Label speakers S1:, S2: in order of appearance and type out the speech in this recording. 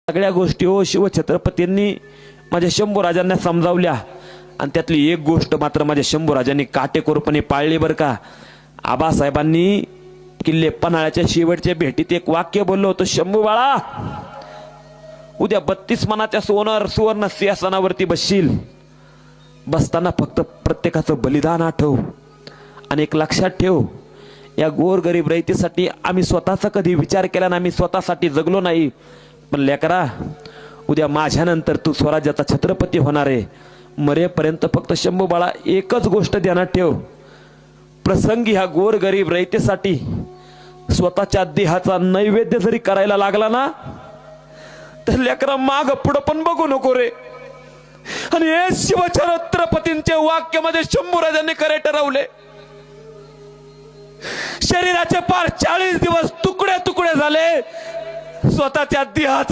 S1: सगळ्या गोष्टी हो शिवछत्रपतींनी माझ्या शंभूराजांना समजावल्या आणि त्यातली एक गोष्ट मात्र माझ्या शंभूराजांनी काटेकोरपणे पाळली बरं का। आबासाहेबांनी किल्ले पन्हाळ्याच्या शेवटच्या भेटीत एक वाक्य बोललो होतं, शंभू बाळा उद्या 32 मनाच्या सुवर्ण सिंहासनावरती बसशील, बसताना फक्त प्रत्येकाचं बलिदान आठव आणि एक लक्षात ठेव, या गोरगरीब रयतेसाठी आम्ही स्वतःचा कधी विचार केला नाही, आम्ही स्वतःसाठी जगलो नाही, पण लेकरा उद्या माझ्यानंतर तू स्वराज्याचा छत्रपती होणार आहे, मरेपर्यंत फक्त शंभू बाळा एकच गोष्ट ध्यानात ठेव, प्रसंगी ह्या गोरगरीब रयतेसाठी स्वतःच्या देहाचा नैवेद्य जरी करायला लागला ना तर लेकरा माग पुढं पण बघू नको रे। आणि हे शिवछत्रपतींचे वाक्य मध्ये शंभूराजांनी खरे ठरवले। शरीराचे पार 40 दिवस तुकडे तुकडे झाले, स्वतःच्या देहाचा